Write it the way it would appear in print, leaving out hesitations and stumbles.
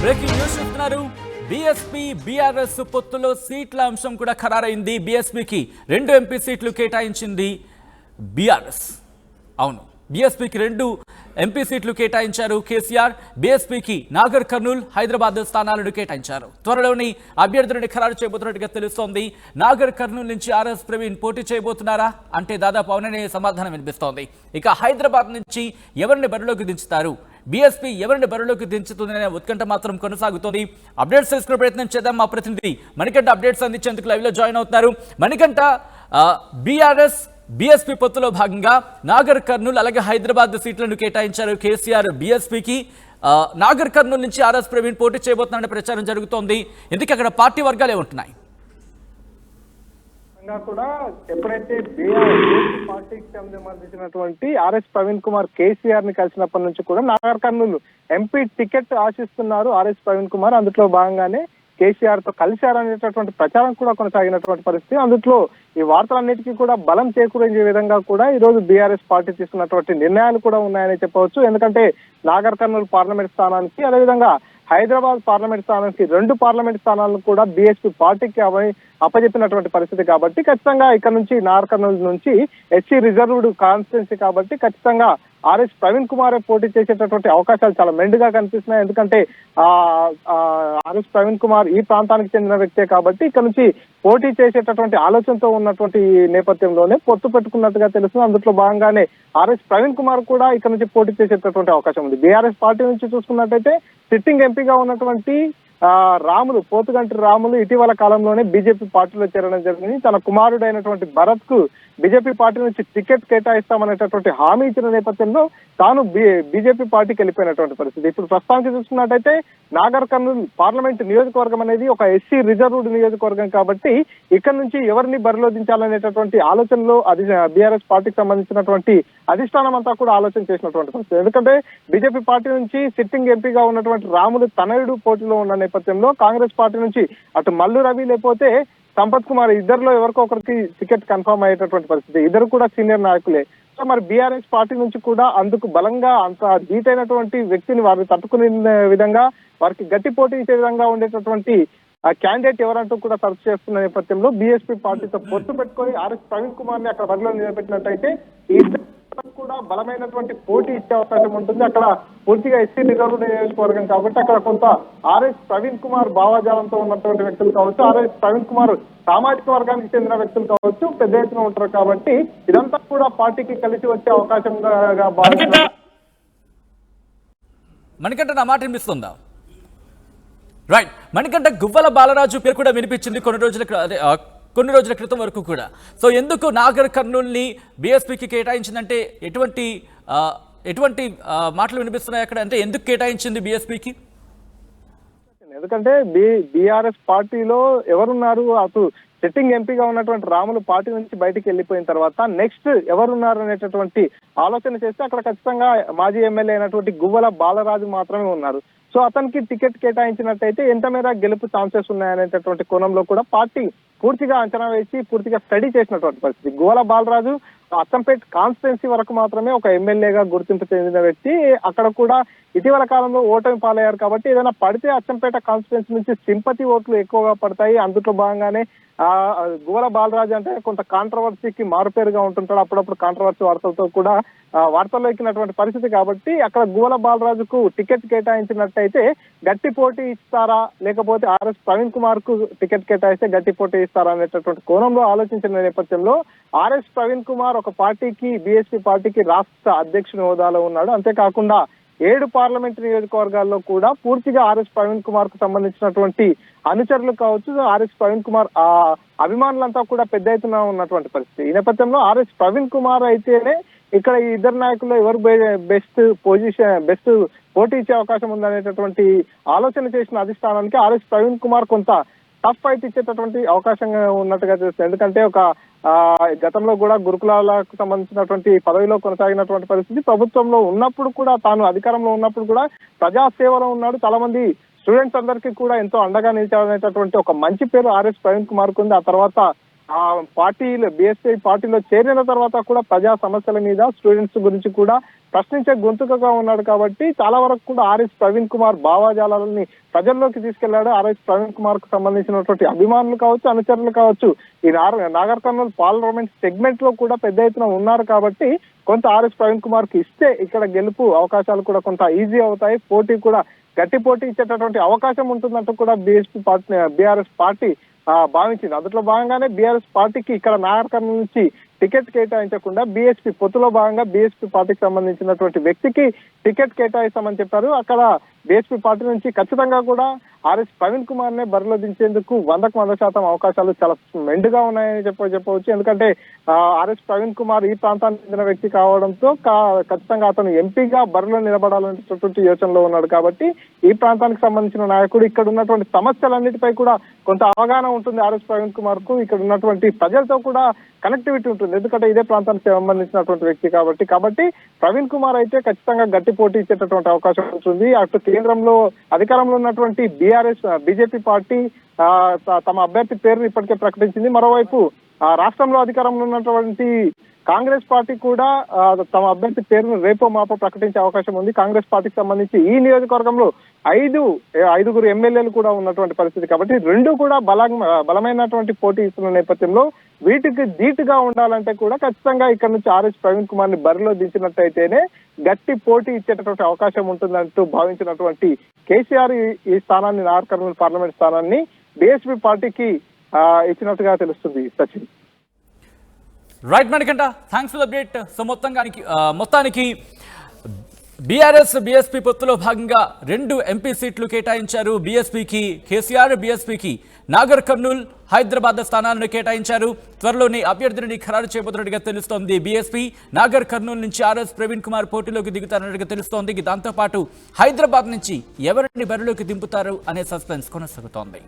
Breaking news చూస్తున్నారు. BSP BRS పొత్తులో సీట్ల అంశం కూడా ఖరారైంది. బీఎస్పీకి 2 ఎంపీ సీట్లు కేటాయించింది బీఆర్ఎస్. అవును, బీఎస్పీకి 2 ఎంపీ సీట్లు కేటాయించారు కేసీఆర్. బీఎస్పీకి నాగర్ కర్నూల్, హైదరాబాద్ స్థానాలను కేటాయించారు. త్వరలోని అభ్యర్థులను ఖరారు చేయబోతున్నట్టుగా తెలుస్తోంది. నాగర్ కర్నూల్ నుంచి ఆర్ఎస్ ప్రవీణ్ పోటీ చేయబోతున్నారా అంటే దాదాపు అవుననే సమాధానం వినిపిస్తోంది. ఇక హైదరాబాద్ నుంచి ఎవరిని బరిలోకి దించుతారు, బీఎస్పీ ఎవరిని బరిలోకి దించుతుందనే ఉత్కంఠ మాత్రం కొనసాగుతోంది. అప్డేట్స్ తెలుసుకునే ప్రయత్నం చేద్దాం. మా ప్రతినిధి మణికంఠ అప్డేట్స్ అందించేందుకు లైవ్ లో జాయిన్ అవుతున్నారు. మణికంఠ, బీఆర్ఎస్ బీఎస్పీ పొత్తులో భాగంగా నాగర్ కర్నూల్ అలాగే హైదరాబాద్ సీట్లను కేటాయించారు కేసీఆర్ బీఎస్పీకి. నాగర్ కర్నూల్ నుంచి ఆర్ఎస్ ప్రవీణ్ పోటీ చేయబోతున్నారనే ప్రచారం జరుగుతోంది. ఎందుకు అక్కడ పార్టీ వర్గాలు ఏమంటున్నాయి? కూడా ఎప్పుడైతే బీఆర్ఎస్ పార్టీకి సంబంధించినటువంటి ఆర్ఎస్ ప్రవీణ్ కుమార్ కేసీఆర్ ని కలిసినప్పటి నుంచి కూడా నాగర్ కర్నూలు ఎంపీ టికెట్ ఆశిస్తున్నారు ఆర్ఎస్ ప్రవీణ్ కుమార్. అందులో భాగంగానే కేసీఆర్ తో కలిశారనేటటువంటి ప్రచారం కూడా కొనసాగినటువంటి పరిస్థితి. అందులో ఈ వార్తలన్నిటికీ కూడా బలం చేకూరించే విధంగా కూడా ఈ రోజు బీఆర్ఎస్ పార్టీ తీసుకున్నటువంటి నిర్ణయాలు కూడా ఉన్నాయని చెప్పవచ్చు. ఎందుకంటే నాగర్ కర్నూలు పార్లమెంట్ స్థానానికి, అదేవిధంగా హైదరాబాద్ పార్లమెంట్ స్థానానికి 2 పార్లమెంట్ స్థానాలను కూడా బీఎస్పీ పార్టీకి అప్పజెప్పినటువంటి పరిస్థితి కాబట్టి ఖచ్చితంగా ఇక్కడ నుంచి నాగర్ కర్నూలు నుంచి ఎస్సీ రిజర్వ్డ్ కాన్స్టిట్యున్సీ కాబట్టి ఖచ్చితంగా ఆర్ఎస్ ప్రవీణ్ కుమార్ పోటీ చేసేటటువంటి అవకాశాలు చాలా మెండుగా కనిపిస్తున్నాయి. ఎందుకంటే ఆర్ఎస్ ప్రవీణ్ కుమార్ ఈ ప్రాంతానికి చెందిన వ్యక్తే కాబట్టి ఇక్కడ నుంచి పోటీ చేసేటటువంటి ఆలోచనతో ఉన్నటువంటి నేపథ్యంలోనే పొత్తు పెట్టుకున్నట్టుగా తెలుస్తుంది. అందులో భాగంగానే ఆర్ఎస్ ప్రవీణ్ కుమార్ కూడా ఇక్కడ నుంచి పోటీ చేసేటటువంటి అవకాశం ఉంది. బీఆర్ఎస్ పార్టీ నుంచి చూసుకున్నట్టయితే సిట్టింగ్ ఎంపీగా ఉన్నటువంటి పోతుగంటి రాములు ఇటీవల కాలంలోనే బీజేపీ పార్టీలో చేరడం జరిగింది. తన కుమారుడైనటువంటి భరత్ కు బీజేపీ పార్టీ నుంచి టికెట్ కేటాయిస్తామనేటటువంటి హామీ ఇచ్చిన నేపథ్యంలో తాను బీజేపీ పార్టీకి వెళ్ళిపోయినటువంటి పరిస్థితి. ఇప్పుడు ప్రస్తుతానికి చూసుకున్నట్టయితే నాగర్ కర్నూల్ పార్లమెంట్ నియోజకవర్గం అనేది ఒక ఎస్సీ రిజర్వ్డ్ నియోజకవర్గం కాబట్టి ఇక్కడ నుంచి ఎవరిని బరిలో దించాలనేటటువంటి ఆలోచనలో అది బీఆర్ఎస్ పార్టీకి సంబంధించినటువంటి అధిష్టానం అంతా కూడా ఆలోచన చేసినటువంటి పరిస్థితి. ఎందుకంటే బీజేపీ పార్టీ నుంచి సిట్టింగ్ ఎంపీగా ఉన్నటువంటి రాములు తనయుడు పోటీలో ఉన్న నేపథ్యంలో కాంగ్రెస్ పార్టీ నుంచి అటు మల్లు రవి లేకపోతే సంపత్ కుమార్ ఇద్దరిలో ఎవరికో ఒకరికి టికెట్ కన్ఫర్మ్ అయ్యేటటువంటి పరిస్థితి. ఇద్దరు కూడా సీనియర్ నాయకులే. సో మరి బీఆర్ఎస్ పార్టీ నుంచి కూడా అందుకు బలంగా అంత ధీటైనటువంటి వ్యక్తిని వారిని తట్టుకునే విధంగా, వారికి గట్టి పోటీ ఇచ్చే విధంగా ఉండేటటువంటి క్యాండిడేట్ ఎవరంటూ కూడా సర్చ్ చేస్తున్న నేపథ్యంలో బీఎస్పీ పార్టీతో పొత్తు పెట్టుకొని ఆర్ఎస్ ప్రవీణ్ కుమార్ ని అక్కడ బరిలో నిలబెట్టినట్టయితే ఈ ఇద్దరు కూడా బలమైనటువంటి పోటీ ఇచ్చే అవకాశం ఉంటుంది. అక్కడ పూర్తిగా ఎస్సీ రిజర్వ్ నియోజకవర్గం కాబట్టి అక్కడ కొంత ఆర్ఎస్ ప్రవీణ్ కుమార్ భావజాలంతో ఉన్నటువంటి వ్యక్తులు కావచ్చు, ఆర్ఎస్ ప్రవీణ్ కుమార్ సామాజిక వర్గానికి చెందిన వ్యక్తులు కావచ్చు పెద్ద ఎత్తున ఉంటారు కాబట్టి ఇదంతా కూడా పార్టీకి కలిసి వచ్చే అవకాశంగా భావిస్తున్నారు. మణికంఠ, నా మాట వినిపిస్తుందా? రైట్, మణికంఠ, గువ్వల బాలరాజు పేరు కూడా వినిపించింది కొన్ని రోజుల క్రితం వరకు కూడా. సో ఎందుకు నాగర్ కర్నూల్ని బీఎస్పీకి కేటాయించిందంటే ఎటువంటి మాటలు వినిపిస్తున్నాయి అక్కడ? అంటే ఎందుకు కేటాయించింది బీఎస్పీకి? ఎందుకంటే బీఆర్ఎస్ పార్టీలో ఎవరున్నారు, అటు సిట్టింగ్ ఎంపీగా ఉన్నటువంటి రాములు పార్టీ నుంచి బయటికి వెళ్ళిపోయిన తర్వాత నెక్స్ట్ ఎవరున్నారు అనేటటువంటి ఆలోచన చేస్తే అక్కడ ఖచ్చితంగా మాజీ ఎమ్మెల్యే అయినటువంటి గువ్వల బాలరాజు మాత్రమే ఉన్నారు. సో అతనికి టికెట్ కేటాయించినట్టయితే ఎంత మేర గెలుపు ఛాన్సెస్ ఉన్నాయనేటటువంటి కోణంలో కూడా పార్టీ పూర్తిగా అంచనా వేసి పూర్తిగా స్టడీ చేసినటువంటి పరిస్థితి. గువ్వల బాలరాజు అచ్చంపేట కాన్స్టిట్యున్సీ వరకు మాత్రమే ఒక ఎమ్మెల్యేగా గుర్తింపు చెందిన వ్యక్తి. అక్కడ కూడా ఇటీవల కాలంలో ఓటమి పాలయ్యారు కాబట్టి ఏదైనా పడితే అచ్చంపేట కాన్స్టిట్యున్సీ నుంచి సింపతి ఓట్లు ఎక్కువగా పడతాయి. అందులో భాగంగానే గువ్వల బాలరాజు అంటే కొంత కాంట్రవర్సీకి మారుపేరుగా ఉంటుంటాడు. అప్పుడప్పుడు కాంట్రవర్సీ వార్తలతో కూడా వార్తల్లో ఎక్కినటువంటి పరిస్థితి కాబట్టి అక్కడ గువ్వల బాలరాజుకు టికెట్ కేటాయించినట్టయితే గట్టి పోటీ ఇస్తారా, లేకపోతే ఆర్ఎస్ ప్రవీణ్ కుమార్ కు టికెట్ కేటాయిస్తే గట్టి పోటీ ఇస్తారా అనేటటువంటి కోణంలో ఆలోచించిన నేపథ్యంలో ఆర్ఎస్ ప్రవీణ్ కుమార్ ఒక పార్టీకి బీఎస్పీ పార్టీకి రాష్ట్ర అధ్యక్షుని హోదాలో ఉన్నాడు. అంతేకాకుండా 7 పార్లమెంట్ నియోజకవర్గాల్లో కూడా పూర్తిగా ఆర్ఎస్ ప్రవీణ్ కుమార్ కు సంబంధించినటువంటి అనుచరులు కావచ్చు, ఆర్ఎస్ ప్రవీణ్ కుమార్ అభిమానులంతా కూడా పెద్ద ఎత్తున ఉన్నటువంటి పరిస్థితి. ఈ నేపథ్యంలో ఆర్ఎస్ ప్రవీణ్ కుమార్ అయితేనే ఇక్కడ ఈ ఇద్దరు నాయకుల్లో ఎవరు బెస్ట్ పోటీ ఇచ్చే అవకాశం ఉందనేటటువంటి ఆలోచన చేసిన అధిష్టానానికి ఆర్ఎస్ ప్రవీణ్ కుమార్ కొంత టఫ్ ఫైట్ ఇచ్చేటటువంటి అవకాశం ఉన్నట్టుగా తెలుస్తుంది. ఎందుకంటే ఒక గతంలో కూడా గురుకులాలకు సంబంధించినటువంటి పదవిలో కొనసాగినటువంటి పరిస్థితి, ప్రభుత్వంలో ఉన్నప్పుడు కూడా తాను అధికారంలో ఉన్నప్పుడు కూడా ప్రజాసేవలో ఉన్నాడు. చాలా మంది స్టూడెంట్స్ అందరికీ కూడా ఎంతో అండగా నిలిచారనేటటువంటి ఒక మంచి పేరు ఆర్ఎస్ ప్రవీణ్ కుమార్ కు ఉంది. ఆ తర్వాత పార్టీలో బీఎస్పీ పార్టీలో చేరిన తర్వాత కూడా ప్రజా సమస్యల మీద స్టూడెంట్స్ గురించి కూడా ప్రశ్నించే గొంతుకగా ఉన్నాడు కాబట్టి చాలా వరకు కూడా ఆర్ఎస్ ప్రవీణ్ కుమార్ భావాజాలని ప్రజల్లోకి తీసుకెళ్లాడు. ఆర్ఎస్ ప్రవీణ్ కుమార్ కు సంబంధించినటువంటి అభిమానులు కావచ్చు, అనుచరులు కావచ్చు, ఈ నాగర్ కర్నూలు పార్లమెంట్ సెగ్మెంట్ లో కూడా పెద్ద ఎత్తున ఉన్నారు కాబట్టి కొంత ఆర్ఎస్ ప్రవీణ్ కుమార్ కి ఇస్తే ఇక్కడ గెలుపు అవకాశాలు కూడా కొంత ఈజీ అవుతాయి. పోటీ కూడా గట్టి పోటీ ఇచ్చేటటువంటి అవకాశం ఉంటుందంటూ కూడా బీఆర్ఎస్ పార్టీ భావించింది. అందులో భాగంగానే బీఆర్ఎస్ పార్టీకి ఇక్కడ నాగర్ కర్నూలు నుంచి టికెట్ కేటాయించకుండా బీఎస్పీ పొత్తులో భాగంగా బీఎస్పీ పార్టీకి సంబంధించినటువంటి వ్యక్తికి టికెట్ కేటాయిస్తామని చెప్పారు. అక్కడ బీఎస్పీ పార్టీ నుంచి ఖచ్చితంగా కూడా ఆర్ఎస్ ప్రవీణ్ కుమార్ నే బరిలో దించేందుకు 100% అవకాశాలు చాలా మెండుగా ఉన్నాయని చెప్పవచ్చు. ఎందుకంటే ఆర్ఎస్ ప్రవీణ్ కుమార్ ఈ ప్రాంతానికి చెందిన వ్యక్తి కావడంతో ఖచ్చితంగా అతను ఎంపీగా బరిలో నిలబడాలనేటటువంటి యోచనలో ఉన్నాడు. కాబట్టి ఈ ప్రాంతానికి సంబంధించిన నాయకుడు ఇక్కడ ఉన్నటువంటి సమస్యలన్నిటిపై కూడా కొంత అవగాహన ఉంటుంది ఆర్ఎస్ ప్రవీణ్ కుమార్ కు. ఇక్కడ ఉన్నటువంటి ప్రజలతో కూడా కనెక్టివిటీ ఉంటుంది, ఎందుకంటే ఇదే ప్రాంతానికి సంబంధించినటువంటి వ్యక్తి కాబట్టి ప్రవీణ్ కుమార్ అయితే ఖచ్చితంగా గట్టి పోటీ ఇచ్చేటటువంటి అవకాశం ఉంటుంది. అటు కేంద్రంలో అధికారంలో ఉన్నటువంటి బీజేపీ పార్టీ తమ అభ్యర్థి పేరును ఇప్పటికే ప్రకటించింది. మరోవైపు రాష్ట్రంలో అధికారంలో ఉన్నటువంటి కాంగ్రెస్ పార్టీ కూడా తమ అభ్యర్థి పేరును రేపో మాపో ప్రకటించే అవకాశం ఉంది. కాంగ్రెస్ పార్టీకి సంబంధించి ఈ నియోజకవర్గంలో ఐదుగురు ఎమ్మెల్యేలు కూడా ఉన్నటువంటి పరిస్థితి కాబట్టి రెండు కూడా బలమైనటువంటి పోటీ ఇస్తున్న నేపథ్యంలో వీటికి ధీటుగా ఉండాలంటే కూడా ఖచ్చితంగా ఇక్కడ నుంచి ఆర్ఎస్ ప్రవీణ్ కుమార్ ని బరిలో దించినట్టయితేనే గట్టి పోటీ ఇచ్చేటటువంటి అవకాశం ఉంటుందంటూ భావించినటువంటి కేసీఆర్ ఈ స్థానాన్ని నాగర్ కర్నూలు పార్లమెంట్ స్థానాన్ని బీఎస్పీ పార్టీకి ఇచ్చినట్టుగా తెలుస్తుంది. Sachin. Right Manikanta, thanks for the update. So మొత్తానికి బీఆర్ఎస్ బీఎస్పీ పొత్తులో భాగంగా 2 ఎంపీ సీట్లు కేటాయించారు. బీఎస్పీకి కేసీఆర్, బీఎస్పీకి నాగర్ కర్నూల్, హైదరాబాద్ స్థానాలను కేటాయించారు. త్వరలోనే అభ్యర్థిని ఖరారు చేయబోతున్నట్టుగా తెలుస్తోంది. బీఎస్పీ నాగర్ కర్నూల్ నుంచి ఆర్ఎస్ ప్రవీణ్ కుమార్ పోటీలోకి దిగుతారన్నట్టుగా తెలుస్తోంది. దాంతోపాటు హైదరాబాద్ నుంచి ఎవరిని బరిలోకి దింపుతారు అనే సస్పెన్స్ కొనసాగుతోంది.